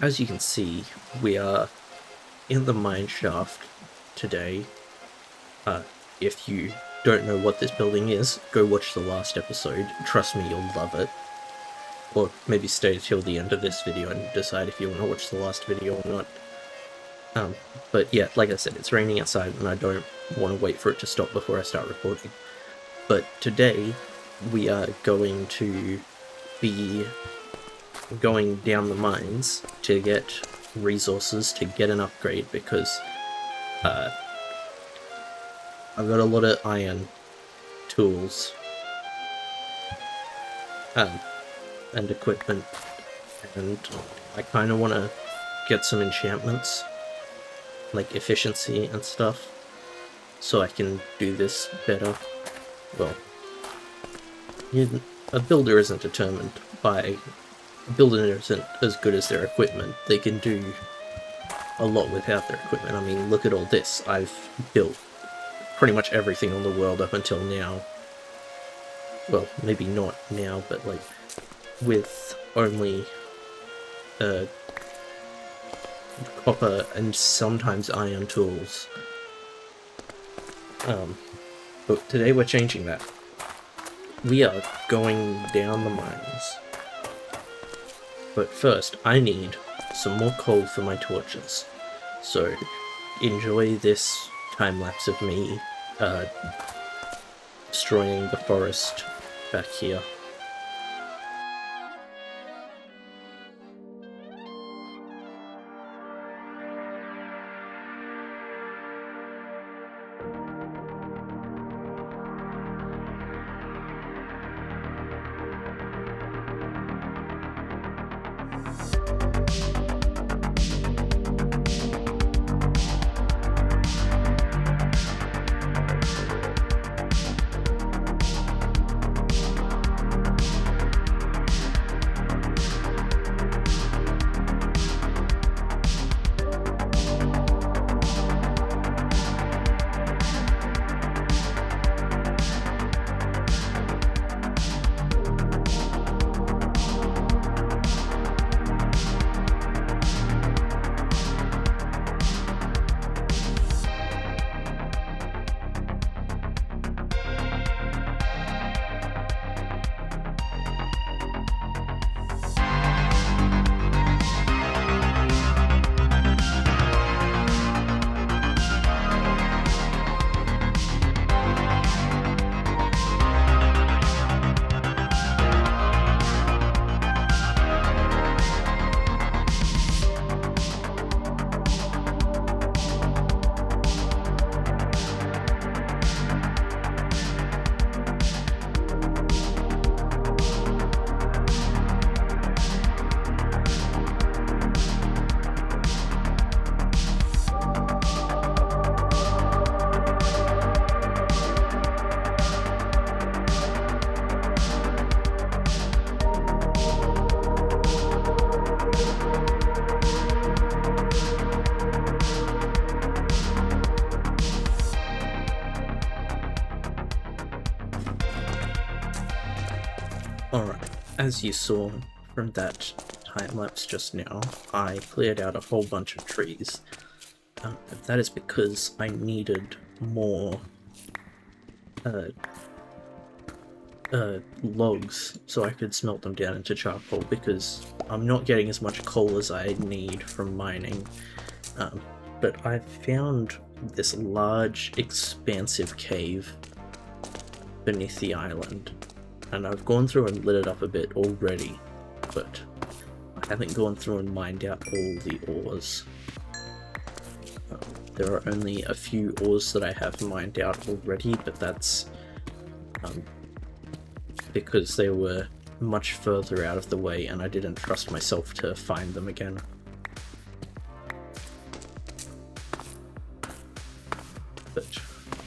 As you can see, we are in the mine shaft today. If you don't know what this building is, go watch the last episode. Trust me, you'll love it. Or maybe stay till the end of this video and decide if you want to watch the last video or not. But yeah, like I said, it's raining outside and I don't want to wait for it to stop before I start recording. But today, we are going to be going down the mines to get resources to get an upgrade, because I've got a lot of iron tools and equipment, and I kind of want to get some enchantments, like efficiency and stuff, so I can do this better. Well, a builder isn't determined by... A builder isn't as good as their equipment. They can do a lot without their equipment. I mean, look at all this. I've built pretty much everything on the world up until now. Well, maybe not now, but like with only copper and sometimes iron tools. But today we're changing that. We are going down the mines. But first, I need some more coal for my torches. So, enjoy this time-lapse of me destroying the forest back here. Alright, as you saw from that time-lapse just now, I cleared out a whole bunch of trees. That is because I needed more logs so I could smelt them down into charcoal, because I'm not getting as much coal as I need from mining. But I found this large, expansive cave beneath the island. And I've gone through and lit it up a bit already, but I haven't gone through and mined out all the ores. There are only a few ores that I have mined out already, but that's because they were much further out of the way and I didn't trust myself to find them again. But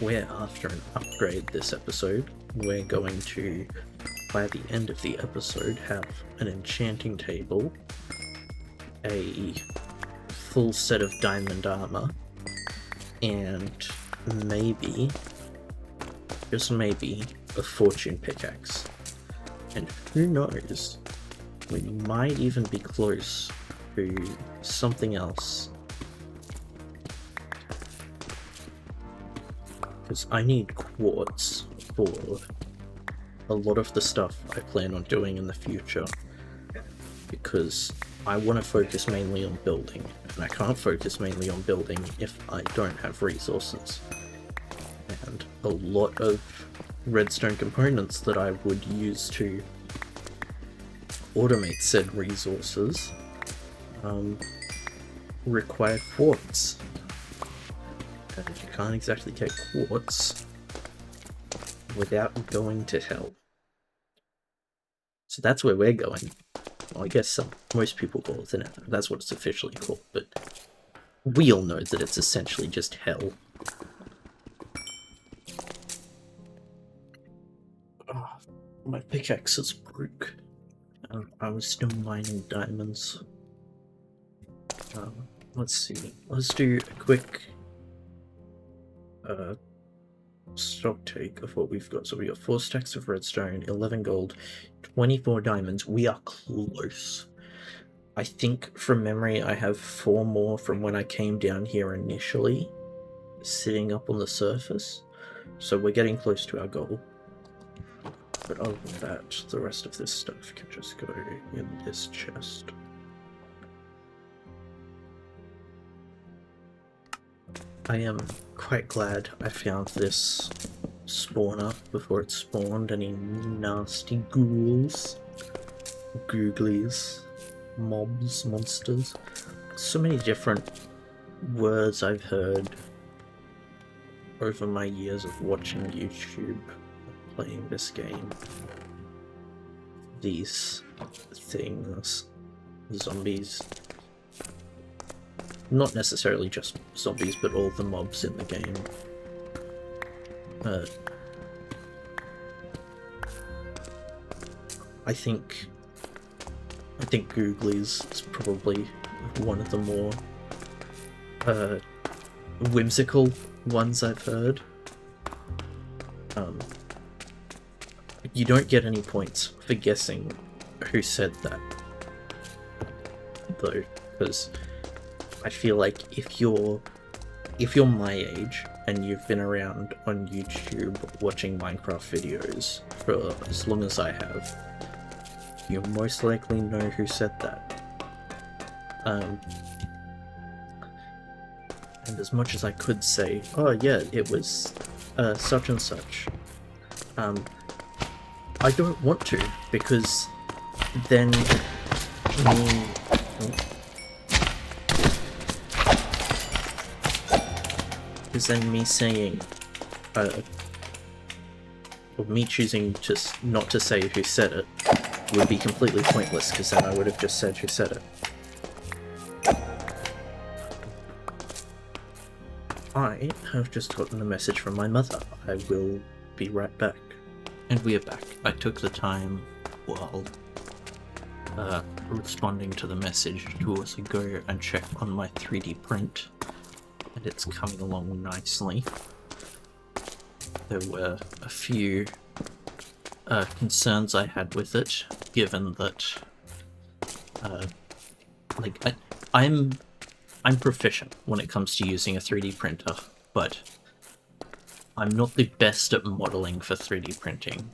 we're after an upgrade this episode. We're going to, by the end of the episode, have an enchanting table, a full set of diamond armor, and maybe, just maybe, a fortune pickaxe. And who knows, we might even be close do something else. Because I need quartz for a lot of the stuff I plan on doing in the future. Because I want to focus mainly on building, and I can't focus mainly on building if I don't have resources. And a lot of redstone components that I would use to automate said resources require quartz. And you can't exactly get quartz without going to hell. So that's where we're going. Well, I guess most people call it the Nether. That's what it's officially called, but we all know that it's essentially just hell. Oh, my pickaxe is broke. I was still mining diamonds. Let's see. Let's do a quick stock take of what we've got. So we got 4 stacks of redstone, 11 gold, 24 diamonds. We are close. I think from memory I have 4 more from when I came down here initially, sitting up on the surface. So we're getting close to our goal. But other than that, the rest of this stuff can just go in this chest. I am quite glad I found this spawner before it spawned any nasty ghouls, googlies, mobs, monsters. So many different words I've heard over my years of watching YouTube, playing this game. These things, zombies. Not necessarily just zombies, but all the mobs in the game. I think Googlies is probably one of the more whimsical ones I've heard. You don't get any points for guessing who said that, though, because I feel like if you're my age and you've been around on YouTube watching Minecraft videos for as long as I have, you most likely know who said that. And as much as I could say, oh yeah, it was such and such, I don't want to, because then me saying, or me choosing to not to say who said it would be completely pointless, because then I would have just said who said it. I have just gotten a message from my mother. I will be right back. And we are back. I took the time while responding to the message to also go and check on my 3D print, and it's coming along nicely. There were a few concerns I had with it, given that I'm proficient when it comes to using a 3D printer, but I'm not the best at modeling for 3D printing.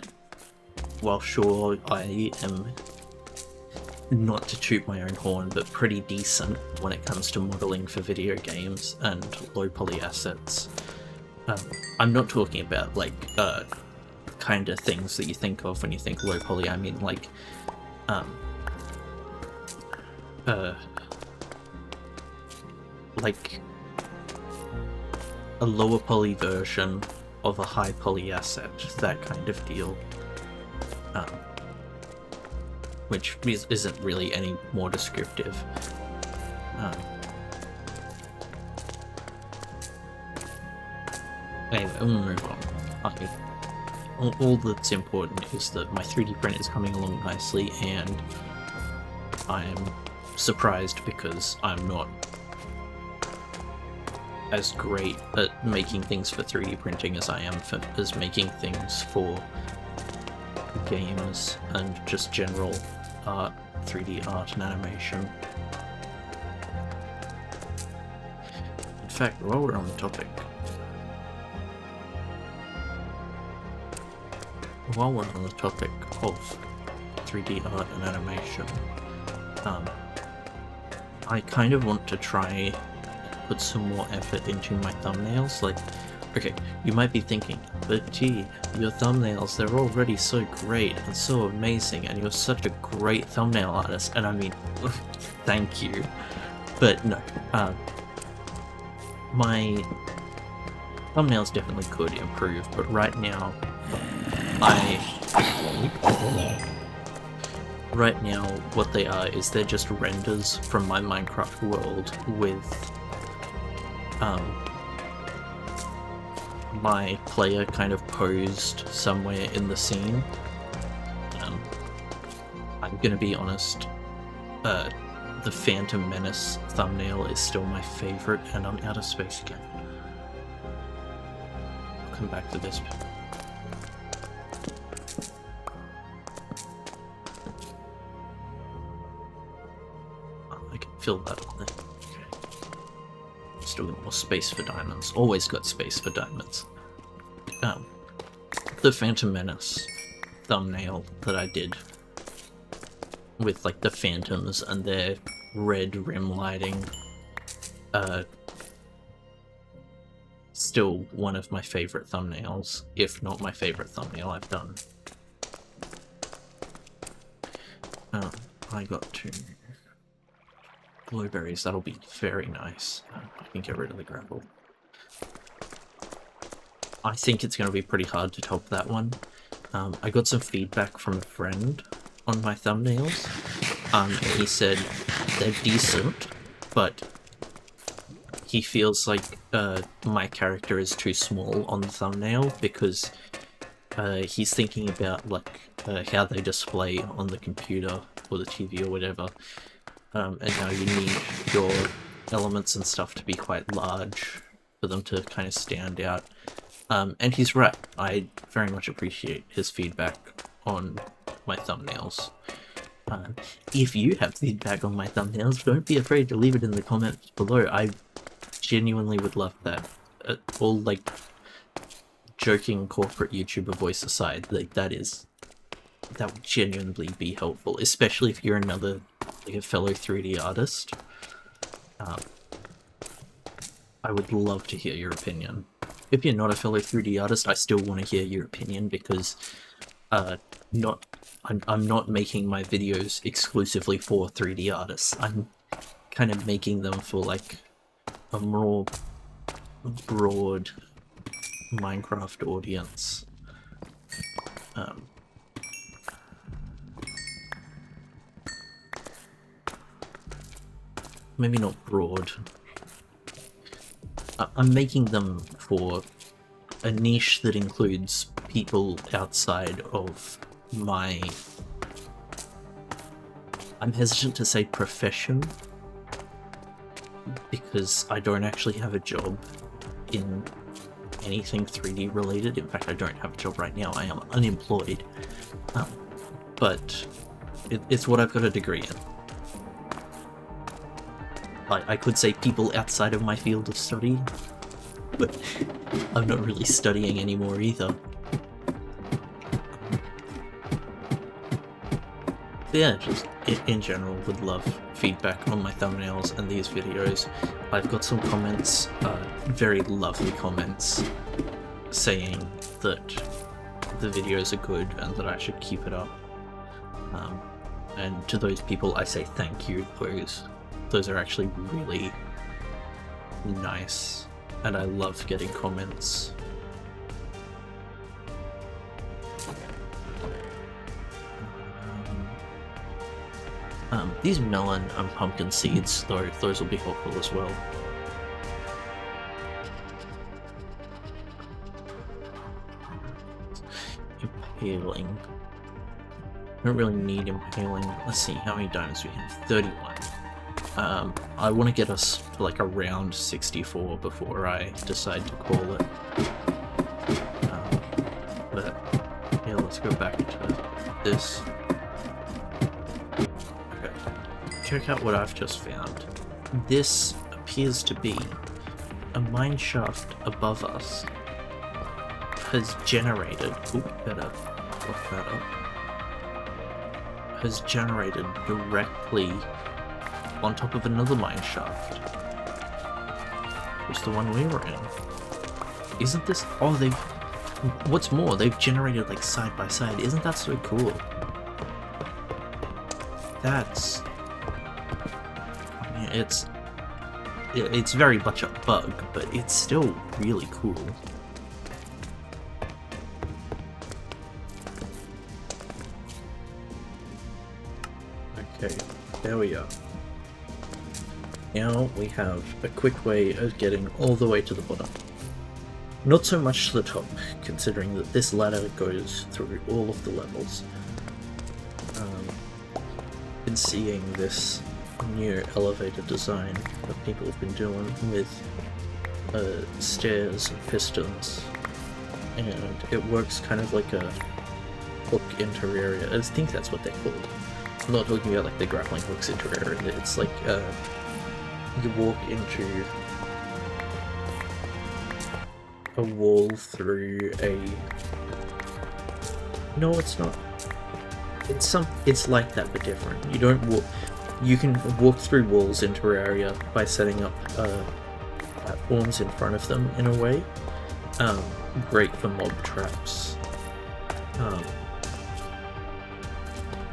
While sure, I am, not to toot my own horn, but pretty decent when it comes to modeling for video games and low poly assets. I'm not talking about like kind of things that you think of when you think low poly. I mean like a lower poly version of a high poly asset, that kind of deal. Which isn't really any more descriptive. Anyway, we'll move on. All that's important is that my 3D print is coming along nicely, and I'm surprised because I'm not as great at making things for 3D printing as I am as making things for games and just general art, 3D art and animation. fact, while we're on the topic, of 3D art and animation, I kind of want to try put some more effort into my thumbnails. Like, okay, you might be thinking, but gee, your thumbnails, they're already so great and so amazing, and you're such a great thumbnail artist, and I mean, thank you. But no, my thumbnails definitely could improve, but right now, what they are is they're just renders from my Minecraft world with my player kind of posed somewhere in the scene. I'm gonna be honest, the Phantom Menace thumbnail is still my favorite, and I'm out of space again. I'll come back to this. I can fill that on there. Okay. Still got more space for diamonds. Always got space for diamonds. The Phantom Menace thumbnail that I did with like the phantoms and their red rim lighting, still one of my favorite thumbnails, if not my favorite thumbnail I've done. I got 2 blueberries, that'll be very nice. I can get rid of the gravel. I think it's going to be pretty hard to top that one. I got some feedback from a friend on my thumbnails. He said they're decent, but he feels like my character is too small on the thumbnail because he's thinking about like how they display on the computer or the TV or whatever, and how you need your elements and stuff to be quite large for them to kind of stand out. And he's right. I very much appreciate his feedback on my thumbnails. If you have feedback on my thumbnails, don't be afraid to leave it in the comments below. I genuinely would love that. All like joking corporate YouTuber voice aside, like that would genuinely be helpful, especially if you're another like a fellow 3D artist. I would love to hear your opinion. If you're not a fellow 3D artist, I still want to hear your opinion because I'm not making my videos exclusively for 3D artists. I'm kind of making them for like a more broad Minecraft audience. Maybe not broad. I'm making them for a niche that includes people outside of my... I'm hesitant to say profession, because I don't actually have a job in anything 3D related. In fact, I don't have a job right now. I am unemployed. But it's what I've got a degree in. I could say people outside of my field of study, but I'm not really studying anymore either. Yeah, just in general, would love feedback on my thumbnails and these videos. I've got some comments, very lovely comments, saying that the videos are good and that I should keep it up. And to those people, I say thank you. Those are actually really nice, and I love getting comments. These melon and pumpkin seeds, though, those will be helpful as well. Impaling. I don't really need impaling. Let's see how many diamonds we have. 31. I want to get us to like around 64 before I decide to call it. But yeah, let's go back to this. Okay. Check out what I've just found. This appears to be a mine shaft above us has generated. Ooh, better look that up. Has generated directly on top of another mine shaft. It's the one we were in. Isn't this? Oh, they've. What's more, they've generated like side by side. Isn't that so cool? That's. I mean, it's very much a bug, but it's still really cool. Okay, there we are. Now we have a quick way of getting all the way to the bottom. Not so much to the top, considering that this ladder goes through all of the levels. Been seeing this new elevator design that people have been doing with stairs and pistons, and it works kind of like a hook interior. I think that's what they're called. I'm not talking about like the grappling hooks interior. It's like you walk into a wall through a. No, it's not. It's like that but different. You don't walk. You can walk through walls into an area by setting up platforms in front of them in a way. Great for mob traps.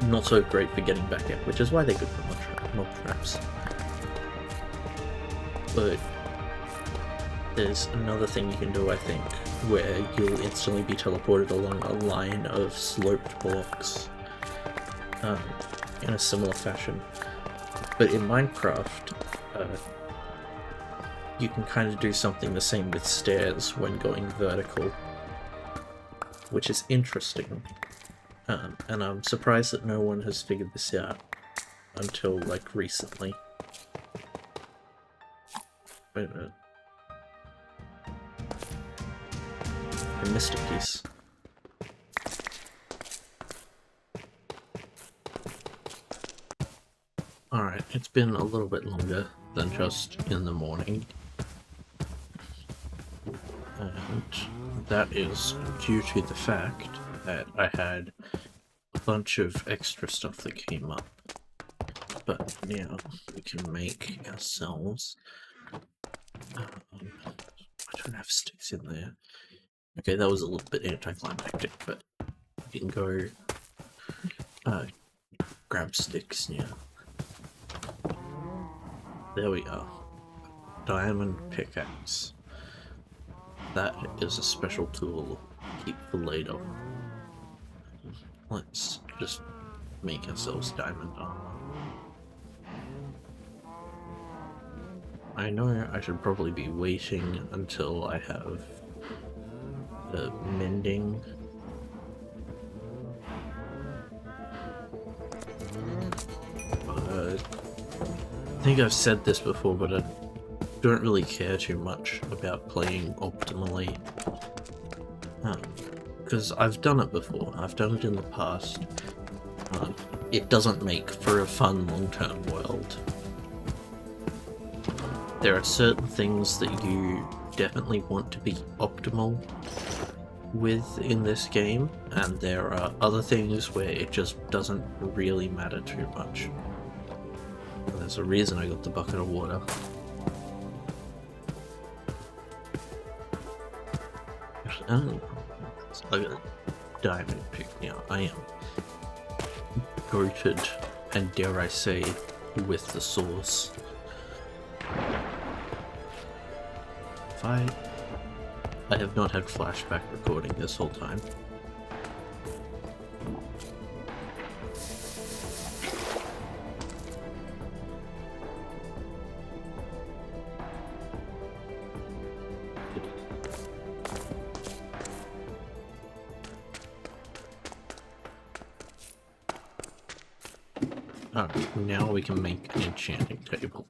Not so great for getting back in, which is why they're good for mob traps. But there's another thing you can do, I think, where you'll instantly be teleported along a line of sloped blocks in a similar fashion. But in Minecraft, you can kind of do something the same with stairs when going vertical, which is interesting. And I'm surprised that no one has figured this out until, like, recently. Wait a minute. I missed a piece. Alright, it's been a little bit longer than just in the morning. And that is due to the fact that I had a bunch of extra stuff that came up. But now we can make ourselves. I don't have sticks in there. Okay, that was a little bit anticlimactic, but we can go grab sticks now. There we are. Diamond pickaxe. That is a special tool to keep for later. Let's just make ourselves diamond armor. I know I should probably be waiting until I have the mending. I think I've said this before, but I don't really care too much about playing optimally. Because I've done it before, I've done it in the past. It doesn't make for a fun long-term world. There are certain things that you definitely want to be optimal with in this game, and there are other things where it just doesn't really matter too much. And there's a reason I got the bucket of water. Oh, I got a diamond pick now. I am goated, and dare I say, with the sauce. I have not had flashback recording this whole time. Alright, now we can make an enchanting table.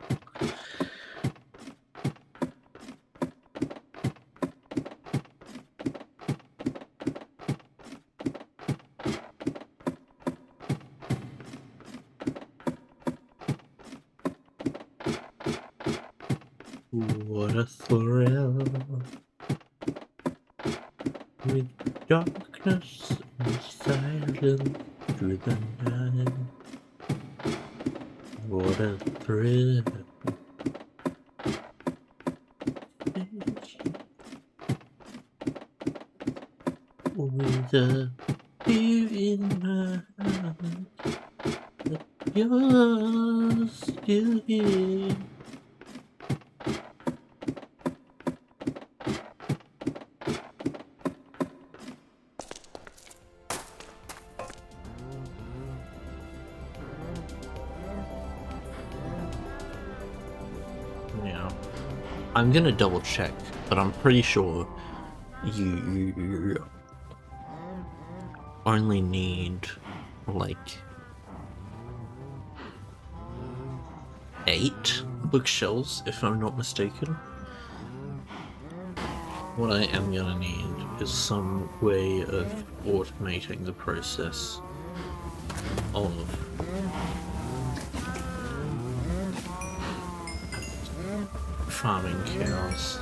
What a thrill with darkness and silence through the night. What a thrill with a fear in my heart that you're still here. Now, I'm gonna double check, but I'm pretty sure you only need like 8 bookshelves, if I'm not mistaken. What I am gonna need is some way of automating the process of farming cows.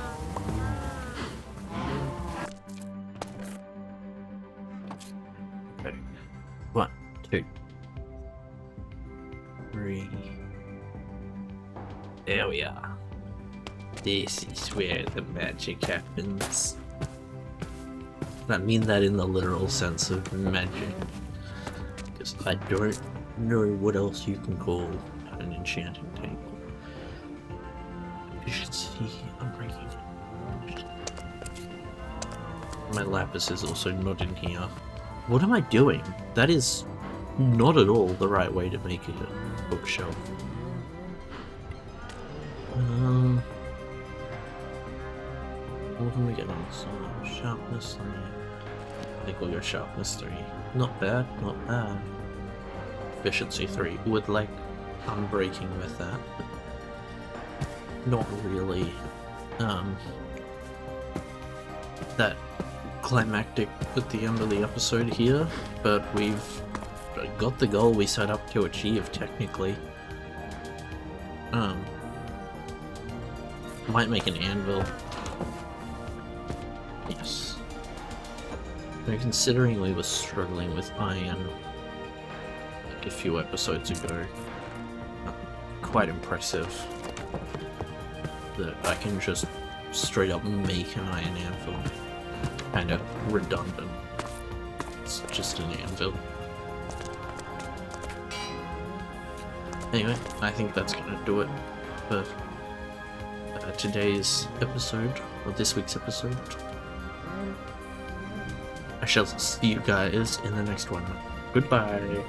Okay. 1, 2, 3. There we are. This is where the magic happens. I mean that in the literal sense of magic, because I don't know what else you can call an enchanting table. You should see I'm breaking it. My lapis is also not in here. What am I doing? That is not at all the right way to make a bookshelf. What can we get on this one? Sharpness 3. I think we'll go sharpness 3. Not bad, not bad. Efficiency 3. Would like unbreaking with that. Not really that climactic at the end of the episode here, but we've got the goal we set up to achieve technically. Might make an anvil. Yes. Now, considering we were struggling with iron like a few episodes ago, quite impressive that I can just straight up make an iron anvil. Kinda redundant. It's just an anvil. Anyway, I think that's gonna do it for today's episode, or this week's episode. I shall see you guys in the next one. Goodbye.